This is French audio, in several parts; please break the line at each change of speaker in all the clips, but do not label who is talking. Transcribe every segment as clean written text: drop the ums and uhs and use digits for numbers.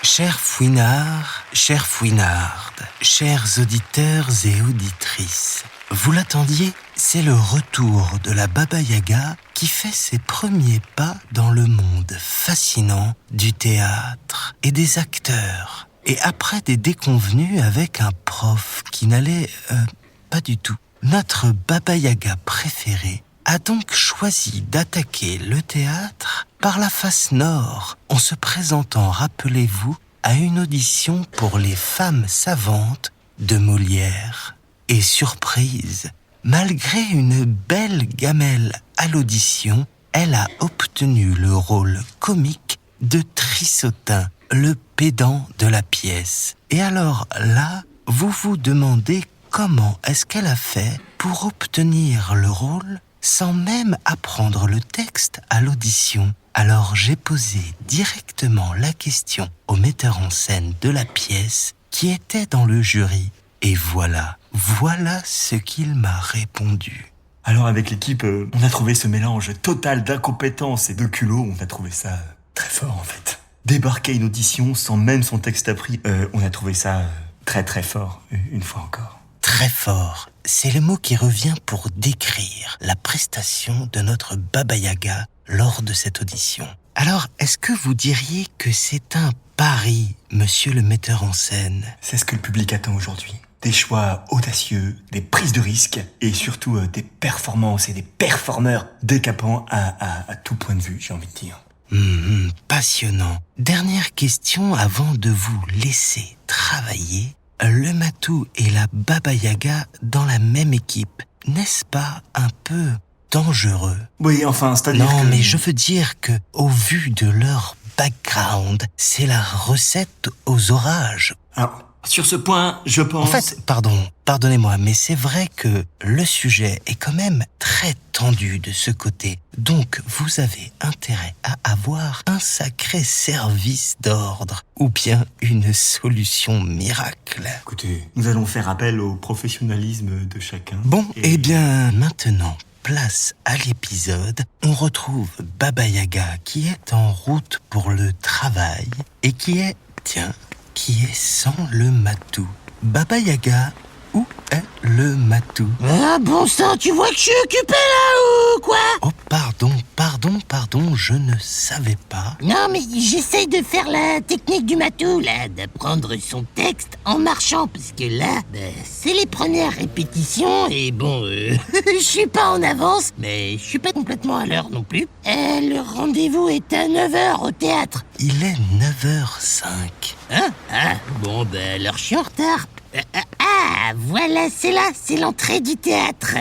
Chers fouinards, chères fouinardes, chers auditeurs et auditrices, vous l'attendiez, c'est le retour de la Baba Yaga qui fait ses premiers pas dans le monde fascinant du théâtre et des acteurs. Et après des déconvenues avec un prof qui n'allait pas du tout, notre Baba Yaga préférée a donc choisi d'attaquer le théâtre par la face nord, en se présentant, rappelez-vous, à une audition pour les femmes savantes de Molière. Et surprise, malgré une belle gamelle à l'audition, elle a obtenu le rôle comique de Trissotin, le pédant de la pièce. Et alors là, vous vous demandez comment est-ce qu'elle a fait pour obtenir le rôle sans même apprendre le texte à l'audition. Alors j'ai posé directement la question au metteur en scène de la pièce qui était dans le jury. Et voilà ce qu'il m'a répondu.
Alors avec l'équipe, on a trouvé ce mélange total d'incompétence et de culot, on a trouvé ça très fort en fait. Débarquer à une audition sans même son texte appris, on a trouvé ça très très fort, une fois encore.
Très fort, c'est le mot qui revient pour décrire la prestation de notre Baba Yaga lors de cette audition. Alors, est-ce que vous diriez que c'est un pari, monsieur le metteur en scène ?
C'est ce que le public attend aujourd'hui. Des choix audacieux, des prises de risques et surtout des performances et des performeurs décapants à tout point de vue, j'ai envie de dire.
Passionnant. Dernière question avant de vous laisser travailler. Le matou et la Baba Yaga dans la même équipe, n'est-ce pas un peu dangereux ?
Oui, enfin, c'est-à-dire
Non,
que...
mais je veux dire que, au vu de leur background, c'est la recette aux orages.
Alors, sur ce point, je pense...
En fait, pardonnez-moi, mais c'est vrai que le sujet est quand même très tendu de ce côté. Donc, vous avez intérêt à avoir un sacré service d'ordre ou bien une solution miracle.
Écoutez, nous allons faire appel au professionnalisme de chacun.
Bon, eh bien, maintenant, place à l'épisode. On retrouve Baba Yaga qui est en route pour le travail et qui est sans le matou. Baba Yaga, où est le matou ?
Ah bon sang, tu vois que je suis occupé là ou quoi ?
Oh pardon, je ne savais pas.
Non mais j'essaye de faire la technique du matou là, d'apprendre son texte en marchant, parce que là, c'est les premières répétitions et bon, je suis pas en avance, mais je suis pas complètement à l'heure non plus. Le rendez-vous est à 9h au théâtre.
Il est 9h05.
Hein ? Ah, bon alors je suis en retard. Voilà, c'est là, c'est l'entrée du théâtre.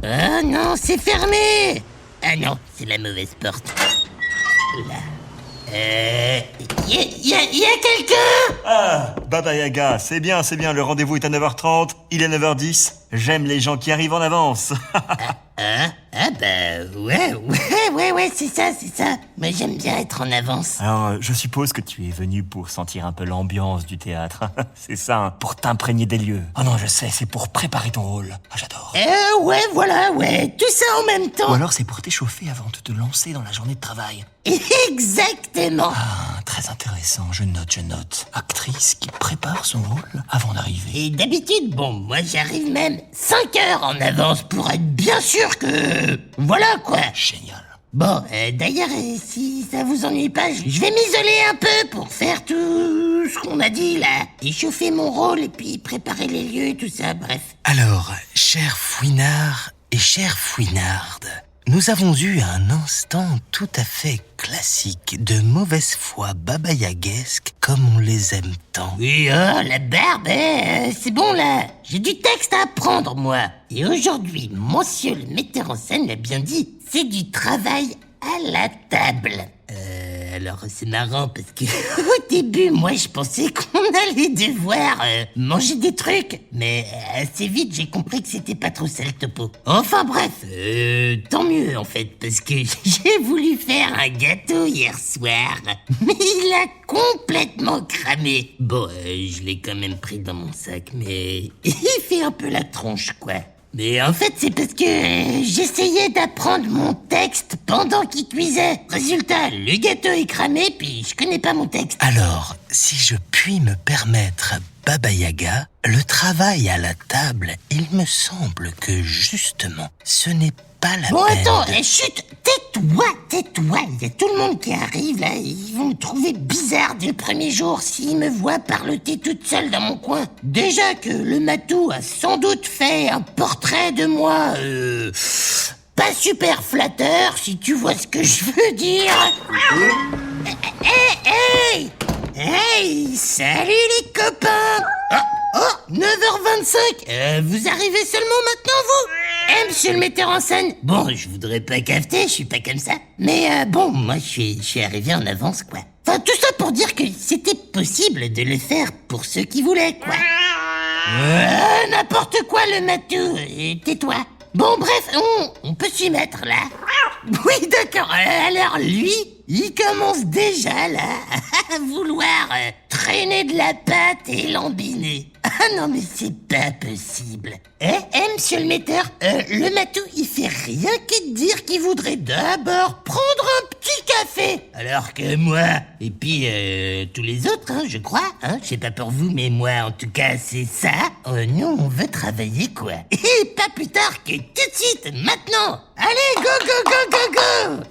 Oh non, c'est fermé. Ah non, c'est la mauvaise porte. Là. Y a quelqu'un ?
Ah, Baba Yaga, c'est bien, le rendez-vous est à 9h30, il est 9h10. J'aime les gens qui arrivent en avance.
Ouais, c'est ça. Moi, j'aime bien être en avance.
Alors, je suppose que tu es venu pour sentir un peu l'ambiance du théâtre. C'est ça, hein, pour t'imprégner des lieux. Oh non, je sais, c'est pour préparer ton rôle. Ah, j'adore.
Ouais, tout ça en même temps.
Ou alors c'est pour t'échauffer avant de te lancer dans la journée de travail.
Exactement.
Ah, très intéressant, je note. Actrice qui prépare son rôle avant d'arriver.
Et d'habitude, moi j'arrive même 5 heures en avance pour être bien sûr que... Voilà quoi.
Génial.
Bon, d'ailleurs, si ça vous ennuie pas, je vais m'isoler un peu pour faire tout ce qu'on a dit là. Échauffer mon rôle et puis préparer les lieux et tout ça, bref.
Alors, chers fouinards et chères fouinardes, nous avons eu un instant tout à fait classique de mauvaise foi babayagaesque comme on les aime tant.
Oui, la barbe, c'est bon là. J'ai du texte à apprendre, moi. Et aujourd'hui, monsieur le metteur en scène l'a bien dit, c'est du travail à la table. Alors c'est marrant parce que au début, moi je pensais qu'on allait devoir manger des trucs, mais assez vite j'ai compris que c'était pas trop ça le topo. Enfin bref, tant mieux en fait, parce que j'ai voulu faire un gâteau hier soir, mais il a complètement cramé. Bon, je l'ai quand même pris dans mon sac, mais il fait un peu la tronche quoi. Mais en fait, c'est parce que j'essayais d'apprendre mon texte pendant qu'il cuisait. Résultat, le gâteau est cramé, puis je connais pas mon texte.
Alors, si je puis me permettre, Baba Yaga, le travail à la table, il me semble que justement, ce n'est pas la
Bon,
peine
attends,
de-
chut, tais-toi. Il y a tout le monde qui arrive, là. Ils vont me trouver bizarre dès le premier jour s'ils me voient parloter toute seule dans mon coin. Déjà que le matou a sans doute fait un portrait de moi, pas super flatteur, si tu vois ce que je veux dire. Hey, salut les copains. Oh, 9h25. Vous arrivez seulement maintenant, vous? Monsieur le metteur en scène. Bon, je voudrais pas cafeter, je suis pas comme ça. Mais bon, moi je suis arrivé en avance, quoi. Enfin, tout ça pour dire que c'était possible de le faire pour ceux qui voulaient, quoi. N'importe quoi, le matou. Tais-toi. Bon, bref, on peut s'y mettre, là. Oui, d'accord. Alors, lui, il commence déjà, là, à vouloir traîner de la pâte et lambiner. Ah non, mais c'est pas possible. Monsieur le metteur, le matou, il fait rien que de dire qu'il voudrait d'abord prendre un petit café. Alors que moi, et puis tous les autres, hein, je crois, hein, je sais pas pour vous, mais moi, en tout cas, c'est ça. Nous, on veut travailler, quoi. Et pas plus tard que tout de suite, maintenant. Allez, go.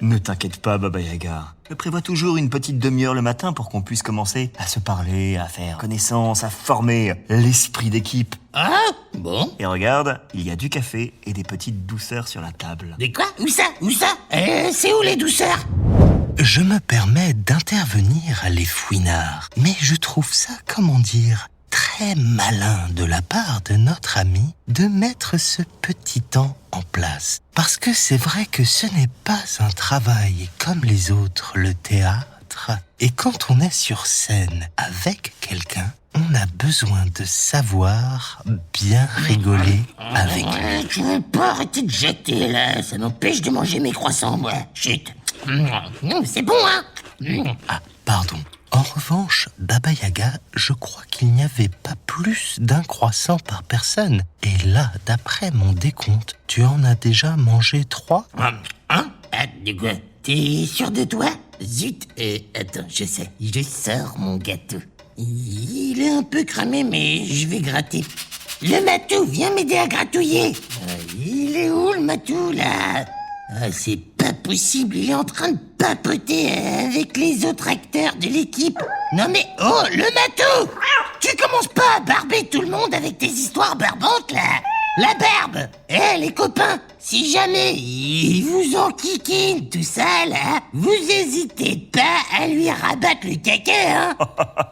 Ne t'inquiète pas, Baba Yaga. Je prévois toujours une petite demi-heure le matin pour qu'on puisse commencer à se parler, à faire connaissance, à former l'esprit d'équipe.
Ah, bon.
Et regarde, il y a du café et des petites douceurs sur la table.
Mais quoi? Où ça? C'est où les douceurs?
Je me permets d'intervenir, les fouinards, mais je trouve ça, comment dire, très malin de la part de notre ami de mettre ce petit temps en place. Parce que c'est vrai que ce n'est pas un travail comme les autres, le théâtre. Et quand on est sur scène avec quelqu'un, on a besoin de savoir bien rigoler avec lui.
Tu veux pas arrêter de jeter, là? Ça m'empêche de manger mes croissants, moi. Chut. C'est bon, hein?
Ah, pardon. En revanche, Baba Yaga, je crois qu'il n'y avait pas plus d'un croissant par personne. Et là, d'après mon décompte, tu en as déjà mangé 3 ?
Hein? Ah, de quoi? T'es sûr de toi? Zut, attends, je sais. Je sors mon gâteau. Il est un peu cramé, mais je vais gratter. Le matou, viens m'aider à gratouiller. Il est où, le matou, là? Ah, c'est pas possible, il est en train de papoter avec les autres acteurs de l'équipe. Non mais, oh, le matou! Tu commences pas à barber tout le monde avec tes histoires barbantes, là? La barbe! Les copains, si jamais il vous enquiquine tout ça, là, vous hésitez pas à lui rabattre le caca, hein?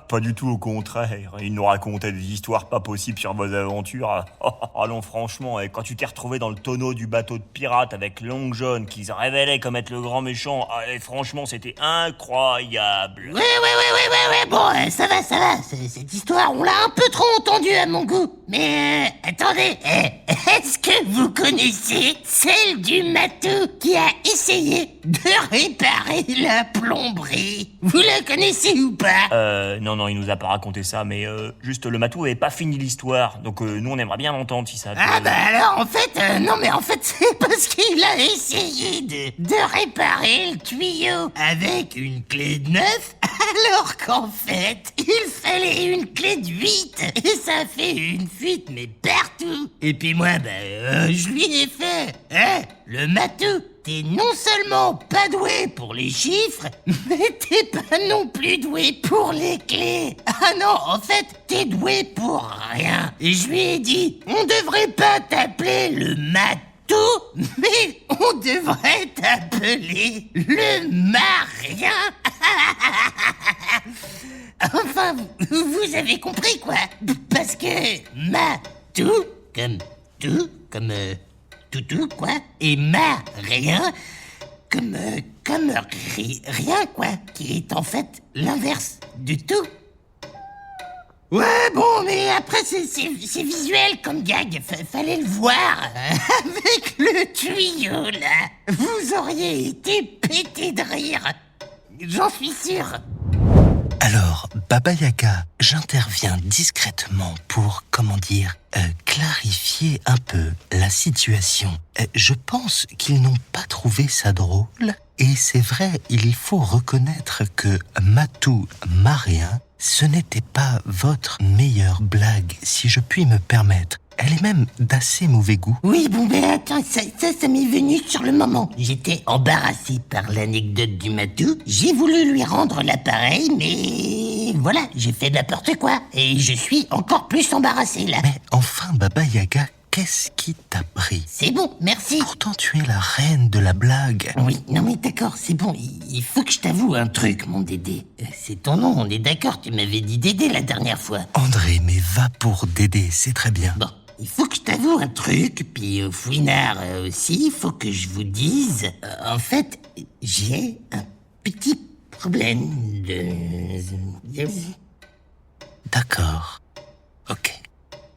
Pas du tout, au contraire. Il nous racontait des histoires pas possibles sur vos aventures. Ah non, franchement, quand tu t'es retrouvé dans le tonneau du bateau de pirate avec Long John qui se révélait comme être le grand méchant, franchement, c'était incroyable.
Ouais, bon, ça va, cette histoire, on l'a un peu trop entendue à mon goût. Mais, attendez, est-ce que vous connaissez celle du matou qui a essayé de réparer la plomberie? Vous la connaissez ou pas?
Non, il nous a pas raconté ça, mais juste le matou avait pas fini l'histoire, donc nous on aimerait bien l'entendre si ça.
Ah bah alors en fait, non mais en fait c'est parce qu'il a essayé de réparer le tuyau avec une clé de 9, alors qu'en fait il fallait une clé de 8 et ça fait une fuite mais partout. Et puis moi je lui ai fait, le matou, t'es non seulement pas doué pour les chiffres, mais t'es pas non plus doué pour les clés. Ah non, en fait, t'es doué pour rien. Et je lui ai dit, on devrait pas t'appeler le matou, mais on devrait t'appeler le marien. Enfin, vous avez compris quoi? Parce que matou, comme tout, comme toutou, quoi, et rien, comme rien, quoi, qui est en fait l'inverse de tout. Ouais, bon, mais après, c'est visuel comme gag, fallait le voir. Avec le tuyau, là, vous auriez été pété de rire. J'en suis sûr.
Alors, Baba Yaga, j'interviens discrètement pour, clarifier un peu la situation. Je pense qu'ils n'ont pas trouvé ça drôle. Et c'est vrai, il faut reconnaître que Matou Marien, ce n'était pas votre meilleure blague, si je puis me permettre. Elle est même d'assez mauvais goût.
Oui, bon, ben attends, ça m'est venu sur le moment. J'étais embarrassé par l'anecdote du matou. J'ai voulu lui rendre l'appareil, mais voilà, j'ai fait n'importe quoi. Et je suis encore plus embarrassé, là.
Mais enfin, Baba Yaga, qu'est-ce qui t'a pris?
C'est bon, merci.
Pourtant, tu es la reine de la blague.
Oui, non mais d'accord, c'est bon. Il faut que je t'avoue un truc, mon Dédé. C'est ton nom, on est d'accord, tu m'avais dit Dédé la dernière fois.
André, mais va pour Dédé, c'est très bien.
Bon, il faut que je t'avoue un truc, puis Fouinard aussi, il faut que je vous dise... en fait, j'ai un petit problème de...
D'accord. Ok.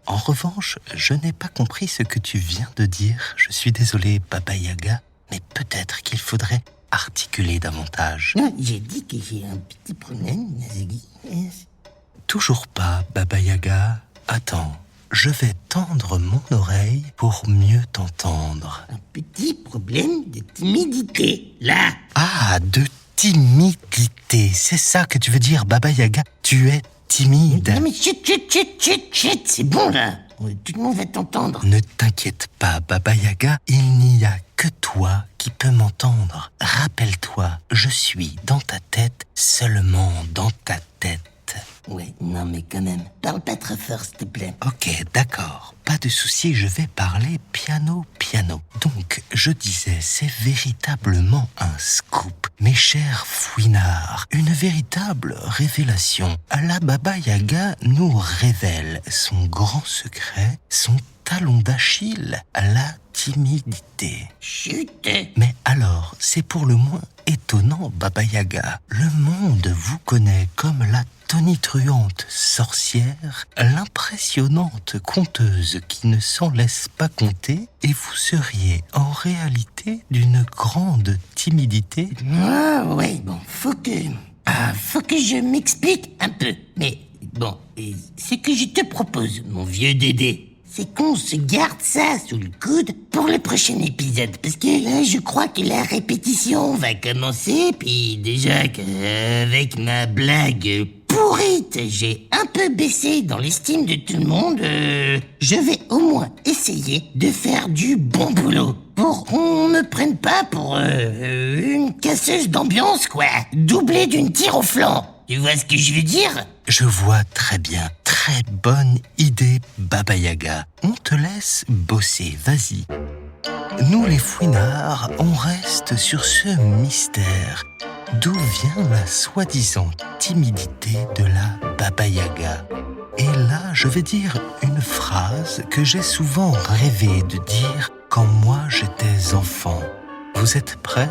En revanche, je n'ai pas compris ce que tu viens de dire. Je suis désolé, Baba Yaga, mais peut-être qu'il faudrait articuler davantage.
Non, j'ai dit que j'ai un petit problème.
Toujours pas, Baba Yaga. Attends, je vais tendre mon oreille pour mieux t'entendre.
Un petit problème de timidité, là.
Ah, de timidité. C'est ça que tu veux dire, Baba Yaga. Tu es timide.
Non mais chut, c'est bon là. Tout le monde va t'entendre.
Ne t'inquiète pas, Baba Yaga, il n'y a que toi qui peux m'entendre. Rappelle-toi, je suis dans ta tête, seulement dans ta tête.
Ouais, non mais quand même, parle pas très fort s'il te plaît.
Ok, d'accord, pas de souci, je vais parler piano. Donc, je disais, c'est véritablement un scoop. Mes chers fouinards, une véritable révélation. La Baba Yaga nous révèle son grand secret, son talon d'Achille, la timidité.
Chut.
Mais alors, c'est pour le moins étonnant, Baba Yaga. Le monde vous connaît comme la tonitruante sorcière, l'impressionnante conteuse qui ne s'en laisse pas compter, et vous seriez en réalité d'une grande timidité.
Ah ouais, bon, faut que je m'explique un peu. Mais bon, et ce que je te propose, mon vieux Dédé, c'est qu'on se garde ça sous le coude pour le prochain épisode. Parce que là, je crois que la répétition va commencer, puis déjà qu'avec ma blague pourrite, j'ai un peu baissé dans l'estime de tout le monde, je vais au moins essayer de faire du bon boulot. Pour qu'on me prenne pas pour une casseuse d'ambiance, quoi. Doublée d'une tire au flanc. Tu vois ce que je veux dire?
Je vois très bien. Très bonne idée, Baba Yaga. On te laisse bosser, vas-y. Nous les fouinards, on reste sur ce mystère. D'où vient la soi-disant timidité de la Baba Yaga? Et là, je vais dire une phrase que j'ai souvent rêvé de dire quand moi j'étais enfant. Vous êtes prêts?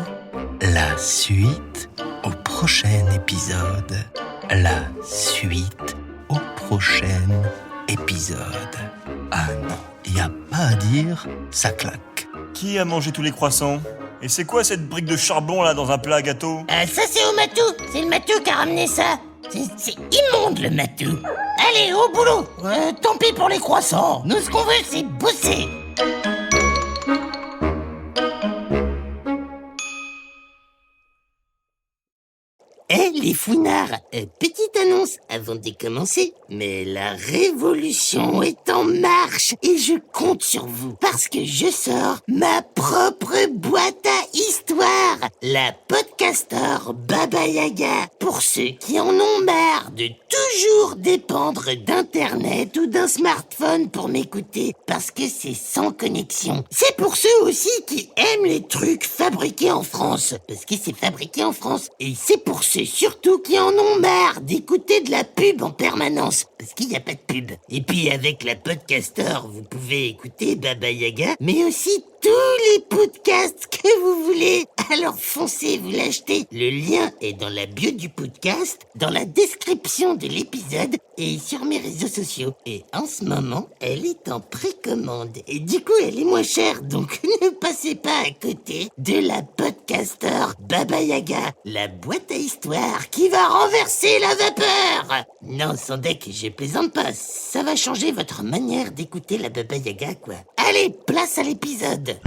La suite au prochain épisode. La suite au prochain épisode. Ah non, il n'y a pas à dire, ça claque.
Qui a mangé tous les croissants? Et c'est quoi cette brique de charbon là dans un plat à gâteau?
Ça c'est au matou. C'est le matou qui a ramené ça. C'est immonde le matou. Allez, au boulot. Tant pis pour les croissants. Nous ce qu'on veut c'est bosser. Les fouinards, petite annonce avant de commencer, mais la révolution est en marche et je compte sur vous parce que je sors ma propre boîte à histoire, la podcaster Baba Yaga, pour ceux qui en ont marre de toujours dépendre d'internet ou d'un smartphone pour m'écouter parce que c'est sans connexion. C'est pour ceux aussi qui aiment les trucs fabriqués en France parce que c'est fabriqué en France et c'est pour ceux surtout qui en ont marre d'écouter de la pub en permanence, parce qu'il n'y a pas de pub. Et puis avec la podcaster, vous pouvez écouter Baba Yaga, mais aussi tous les podcasts que vous voulez. Alors foncez, vous l'achetez. Le lien est dans la bio du podcast, dans la description de de l'épisode est sur mes réseaux sociaux. Et en ce moment, elle est en précommande. Et du coup, elle est moins chère, donc ne passez pas à côté de la podcaster Baba Yaga, la boîte à histoire qui va renverser la vapeur. Non, sans deck, je plaisante pas. Ça va changer votre manière d'écouter la Baba Yaga, quoi. Allez, place à l'épisode.